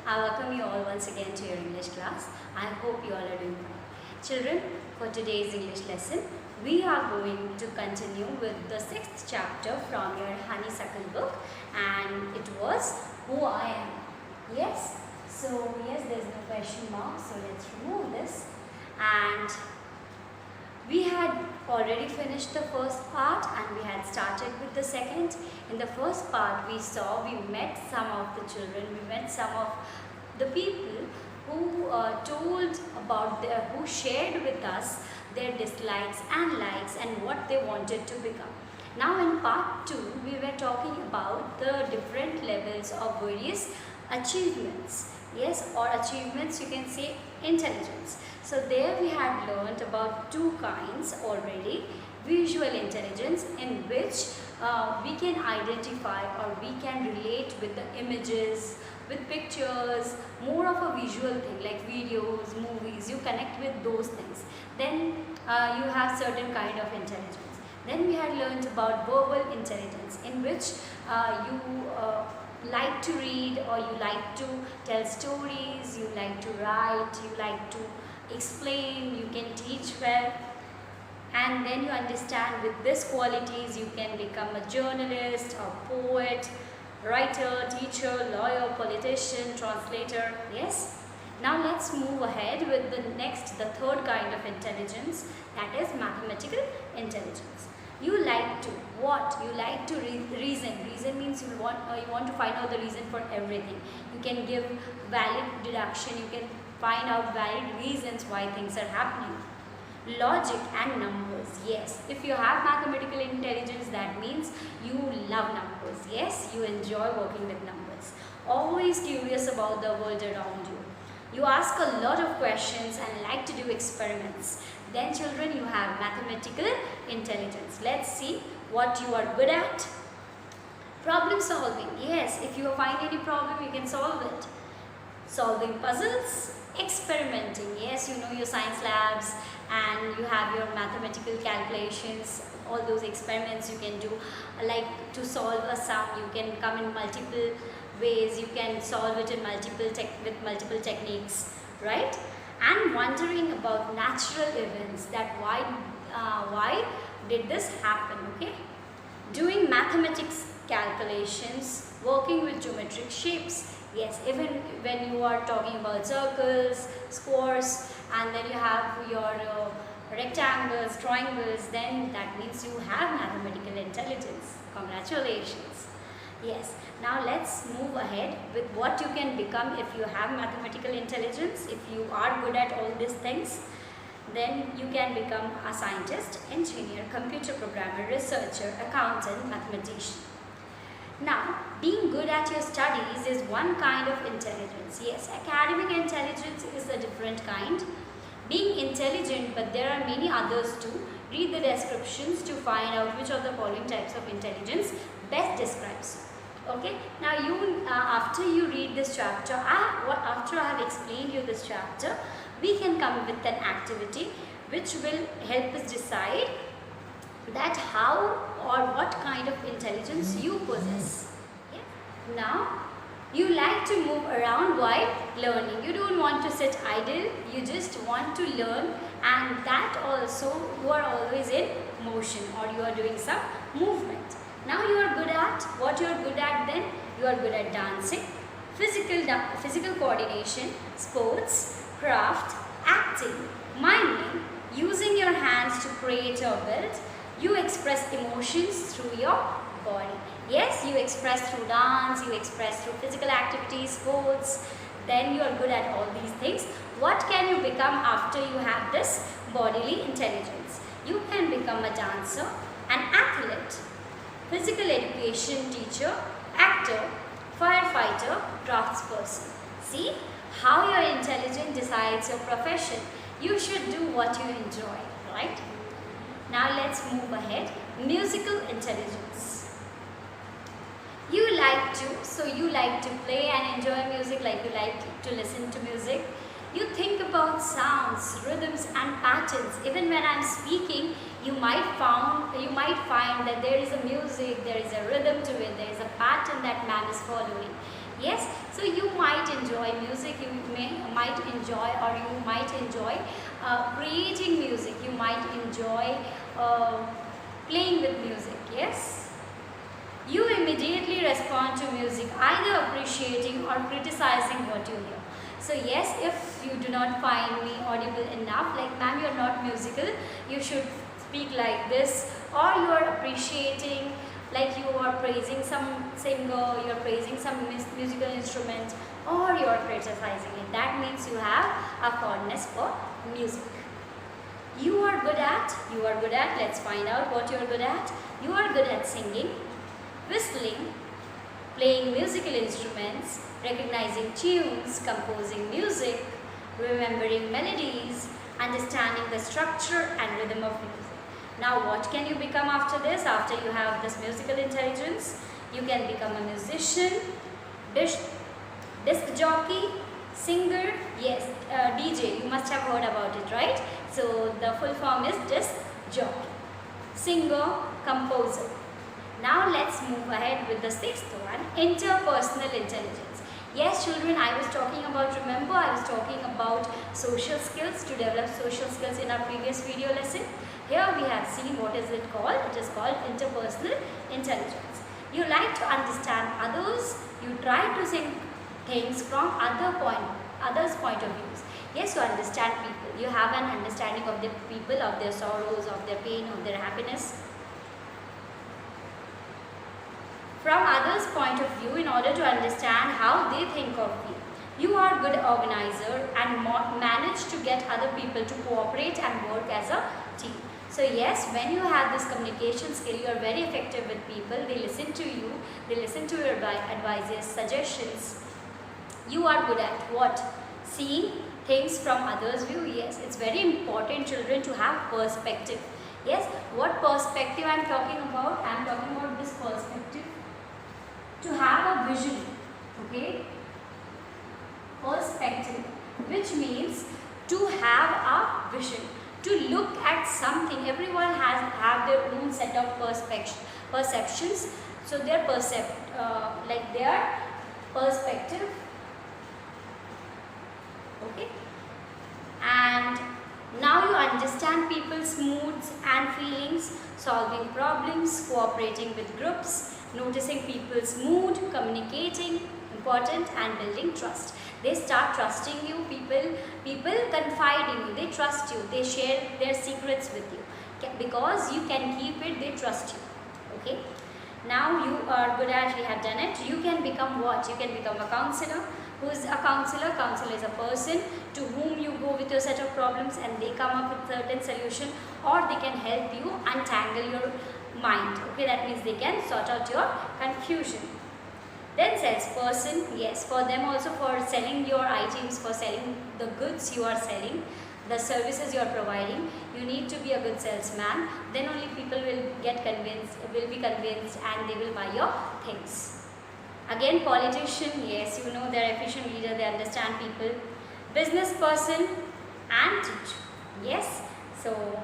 I welcome you all once again to your English class. I hope you all are doing well. Children, for today's English lesson, we are going to continue with the 6th chapter from your Honeysuckle book, and it was Who I Am. Yes? So, yes, there's no question mark, so let's remove this. And we had already finished the first part and we had started with the second. In the first part we met some of the children, we met some of the people who who shared with us their dislikes and likes and what they wanted to become. Now in part 2 we were talking about the different levels of various achievements. Yes, or achievements, you can say intelligence. So there we had learned about two kinds already. Visual intelligence, in which we can identify or we can relate with the images, with pictures, more of a visual thing like videos, movies, you connect with those things. Then you have certain kind of intelligence. Then we had learned about verbal intelligence, in which you like to read, or you like to tell stories, you like to write, you like to explain, you can teach well, and then you understand with these qualities you can become a journalist, a poet, writer, teacher, lawyer, politician, translator. Yes? Now let's move ahead with the third kind of intelligence, that is mathematical intelligence. You like to what? You like to reason. Reason means you want to find out the reason for everything. You can give valid deduction. You can find out valid reasons why things are happening. Logic and numbers. Yes, if you have mathematical intelligence, that means you love numbers. Yes, you enjoy working with numbers. Always curious about the world around you. You ask a lot of questions and like to do experiments. Then children, you have mathematical intelligence. Let's see what you are good at. Problem solving. Yes, if you find any problem, you can solve it. Solving puzzles. Experimenting. Yes, you know your science labs and you have your mathematical calculations. All those experiments you can do, like to solve a sum, you can come in multiple ways. You can solve it in with multiple techniques, right? And wondering about natural events, that why did this happen, okay? Doing mathematics calculations, working with geometric shapes. Yes, even when you are talking about circles, squares, and then you have your rectangles, triangles, then that means you have mathematical intelligence. Congratulations. Yes, now let's move ahead with what you can become if you have mathematical intelligence. If you are good at all these things, then you can become a scientist, engineer, computer programmer, researcher, accountant, mathematician. Now, being good at your studies is one kind of intelligence. Yes, academic intelligence is a different kind. Being intelligent, but there are many others too. Read the descriptions to find out which of the following types of intelligence best describes you. Okay, now after you read this chapter, after I have explained you this chapter, we can come with an activity which will help us decide that how or what kind of intelligence you possess. Yeah. Now, you like to move around while learning. You don't want to sit idle, you just want to learn, and that also you are always in motion, or you are doing some movement. Now you are good at, what you are good at then? You are good at dancing, physical coordination, sports, craft, acting, miming, using your hands to create or build. You express emotions through your body. Yes, you express through dance, you express through physical activities, sports. Then you are good at all these things. What can you become after you have this bodily intelligence? You can become a dancer, an athlete, physical education teacher, actor, firefighter, craftsperson. See how your intelligence decides your profession. You should do what you enjoy, right? Now let's move ahead. Musical intelligence. You like to play and enjoy music, like you like to listen to music. You think about sounds, rhythms and patterns. Even when I'm speaking, you might find that there is a music, there is a rhythm to it, there is a pattern that man is following. Yes, so you might enjoy music, might enjoy, or you might enjoy creating music, you might enjoy playing with music. Yes, you immediately respond to music, either appreciating or criticizing what you hear. So yes, if you do not find me audible enough, like ma'am, you're not musical, you should speak like this, or you are appreciating, like you are praising some singer, you are praising some musical instrument, or you are criticizing it. That means you have a fondness for music. You are good at, let's find out what you are good at. You are good at singing, whistling, playing musical instruments, recognizing tunes, composing music, remembering melodies, understanding the structure and rhythm of music. Now what can you become after this? After you have this musical intelligence, you can become a musician, disc jockey, singer, yes, DJ, you must have heard about it, right? So the full form is disc jockey, singer, composer. Now let's move ahead with the sixth one, interpersonal intelligence. Yes children, I was talking about, remember I was talking about social skills, to develop social skills in our previous video lesson. Here we have seen what is it called, it is called interpersonal intelligence. You like to understand others, you try to think things from others' point of views. Yes, you understand people, you have an understanding of the people, of their sorrows, of their pain, of their happiness. From others' point of view, in order to understand how they think of you. You are a good organizer and manage to get other people to cooperate and work as a team. So yes, when you have this communication skill, you are very effective with people. They listen to you, they listen to your advices, suggestions. You are good at what? Seeing things from others' view. Yes, it's very important children to have perspective. Yes, what perspective I am talking about? I am talking about this perspective. To have a vision, okay, perspective, which means to have a vision, to look at something. Everyone have their own set of perceptions, so their perspective, okay, and now you understand people's moods and feelings, solving problems, cooperating with groups, noticing people's mood, communicating, important, and building trust. They start trusting you, people confide in you, they trust you, they share their secrets with you. Because you can keep it, they trust you. Okay. Now you are good at, we have done it. You can become what? You can become a counselor. Who is a counselor? Counselor is a person to whom you go with your set of problems and they come up with certain solution, or they can help you untangle your mind. Okay, that means they can sort out your confusion. Then salesperson, yes, for them also, for selling your items, for selling the goods you are selling, the services you are providing, you need to be a good salesman. Then only people will be convinced and they will buy your things. Again, politician, yes, you know, they're efficient leader, they understand people. Business person and teacher, yes. So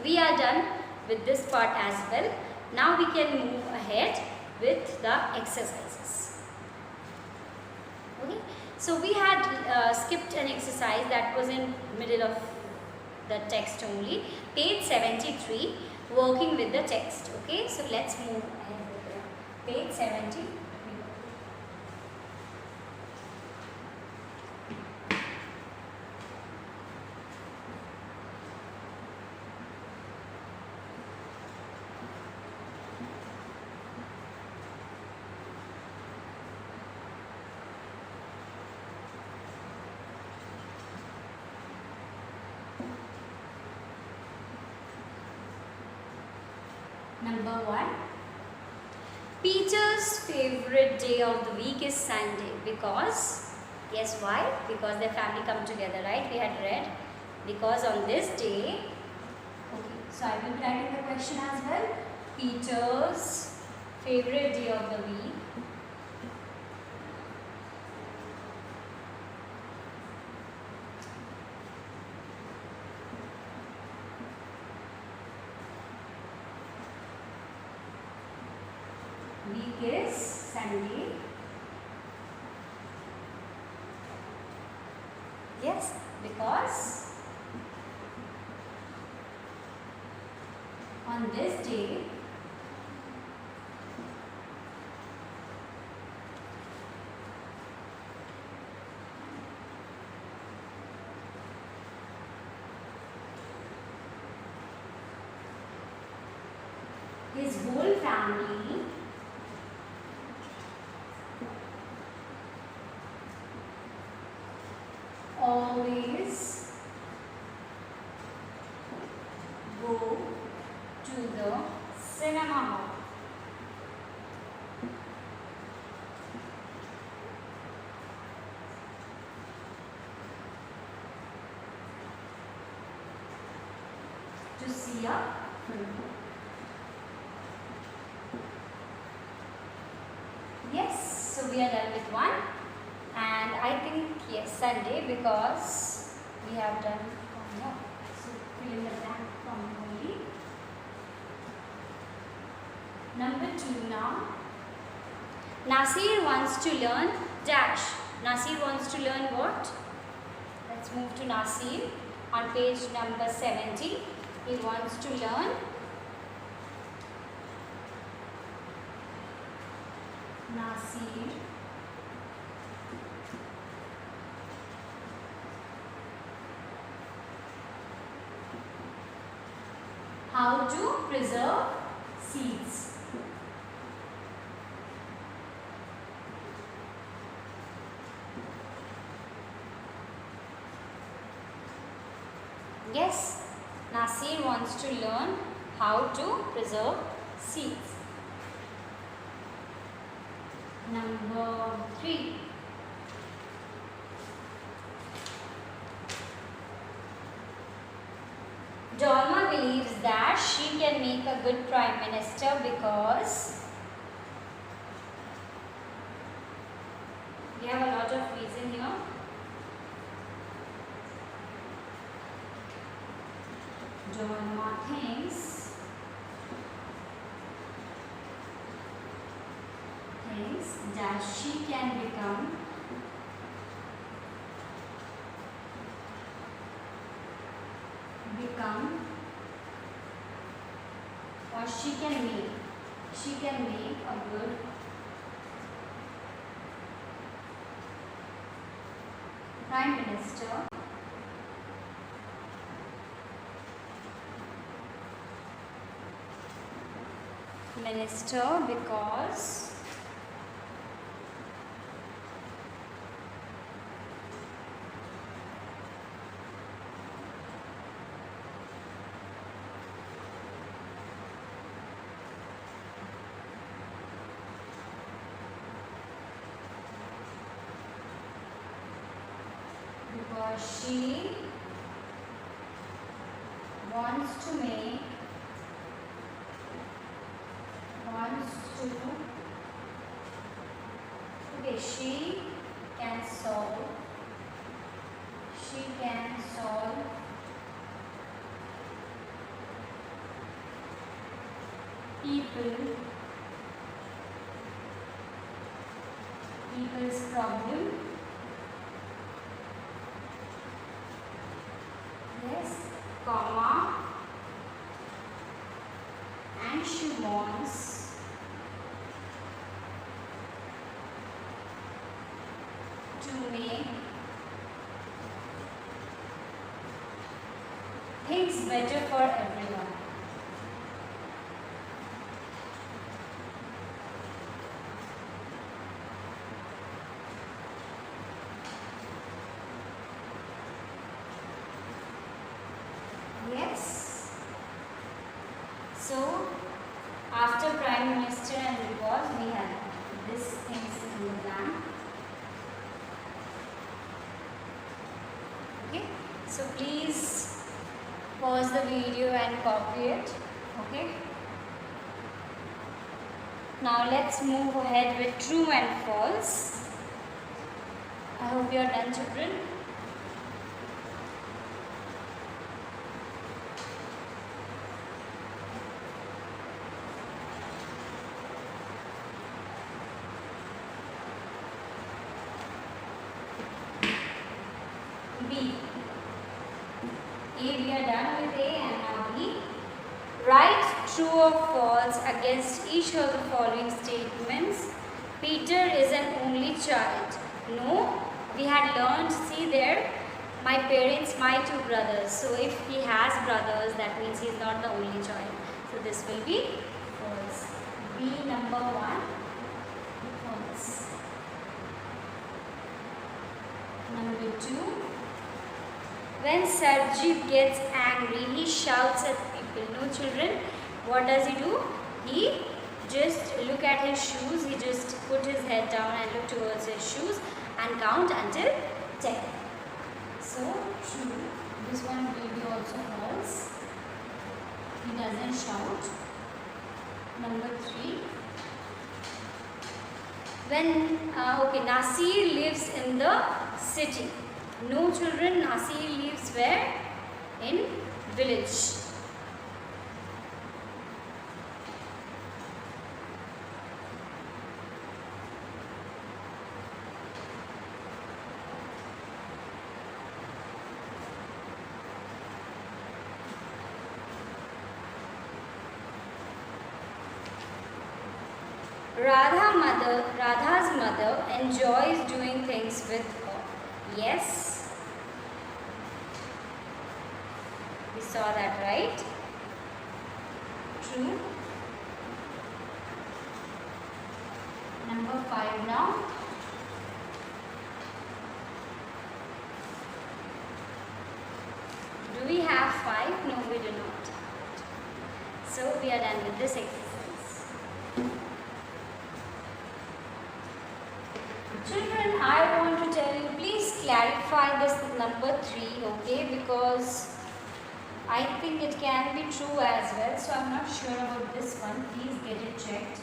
we are done with this part as well. Now we can move ahead with the exercises. Okay, so we had skipped an exercise that was in middle of the text only, page 73, working with the text. Okay, so let's move ahead with page 73. Number 1. Peter's favorite day of the week is Sunday because, yes, why? Because their family come together, right? We had read, because on this day, okay, so I will be writing the question as well. Peter's favorite day of the week is Sunday. Yes, because on this day his whole family always go to the cinema hall. To see a film. Yes, so we are done with one, and I think yes, Sunday, because we have done one more. So fill in the blank from only. Number 2 now. Nasir wants to learn dash. Nasir wants to learn what? Let's move to Nasir on page number 70. He wants to learn Nasir how to preserve seeds. Yes, Nasir wants to learn how to preserve seeds. Number 3. Dolma believes that she can make a good prime minister because we have a lot of reason here. Dolma thinks that she can become or she can make a good prime minister because she wants to she can solve people's problem. Yes, comma, and she wants to make things better for everyone. Yes. So, after Prime Minister and because we have this things in the blank. Okay. So, please pause the video and copy it. Okay. Now, let's move ahead with true and false. I hope you are done, children. B. A, we are done with A, and now B. Write true or false against each of the following statements. Peter is an only child. No, we had learned, see there, my parents, my two brothers. So if he has brothers, that means he is not the only child. So this will be false. B number 1, false. Number 2, when Sarjeet gets angry, he shouts at people. No, children, what does he do? He just look at his shoes, he just put his head down and look towards his shoes and count until 10. So, true. This one will be also false. He doesn't shout. Number 3. When, Nasir lives in the city. No, children, Nasir lives where? In village. Radha's mother enjoys doing things with her. Yes. We saw that, right? True. Number 5 now. Do we have 5? No, we do not. So we are done with this exercise. Children, I want to tell you, please clarify this number 3, okay, because I think it can be true as well, so I'm not sure about this one. Please get it checked.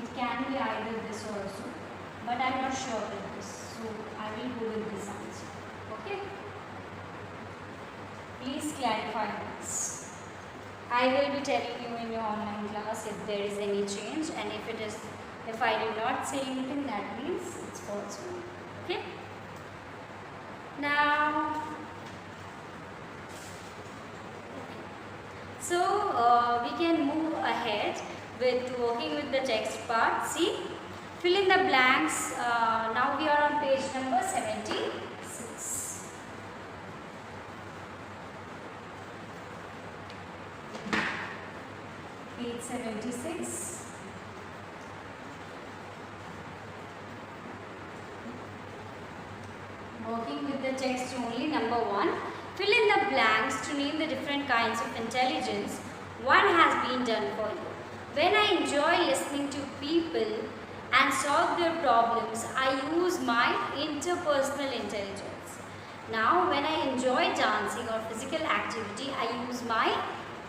It can be either this also, but I'm not sure with this, so I will go with this answer, okay. Please clarify this. I will be telling you in your online class if there is any change, and if I do not say anything, that means it's false. Okay. Now, so we can move ahead with working with the text part. See, fill in the blanks. Now we are on page number 76. Page 76. Working with the text only. Number 1. Fill in the blanks to name the different kinds of intelligence. One has been done for you. When I enjoy listening to people and solve their problems, I use my interpersonal intelligence. Now, when I enjoy dancing or physical activity, I use my,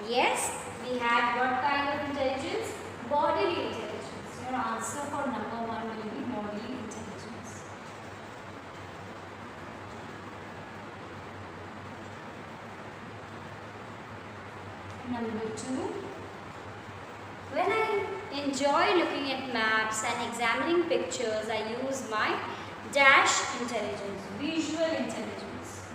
yes, we had what kind of intelligence? Bodily intelligence. Your answer for number 1 will be bodily intelligence. Number 2, when I enjoy looking at maps and examining pictures, I use my dash intelligence, visual intelligence.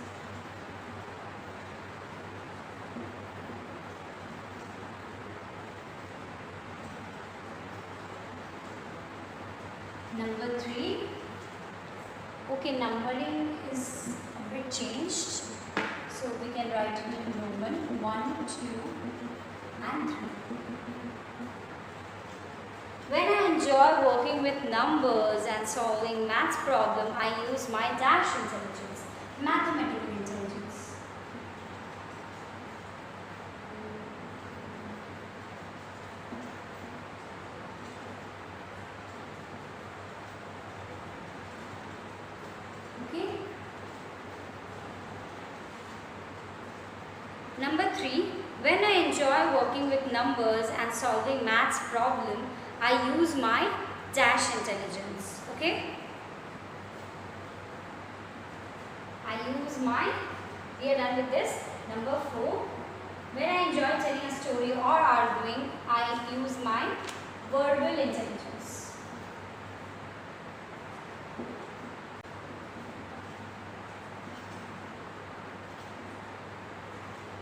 Number 3, okay, numbering is a bit changed. So we can write it in Roman 1, 2 and 3. When I enjoy working with numbers and solving maths problem, I use my dash intelligence, mathematical intelligence. Okay. Number 3, when I enjoy working with numbers and solving maths problem, I use my dash intelligence. Okay? I use my, we are done with this. Number 4, when I enjoy telling a story or arguing, I use my verbal intelligence.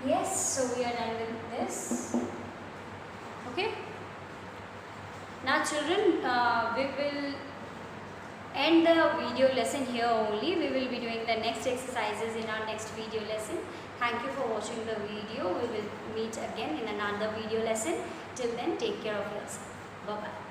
Yes, so we are done with this. Okay. Now children, we will end the video lesson here only. We will be doing the next exercises in our next video lesson. Thank you for watching the video. We will meet again in another video lesson. Till then, take care of yourself. Bye-bye.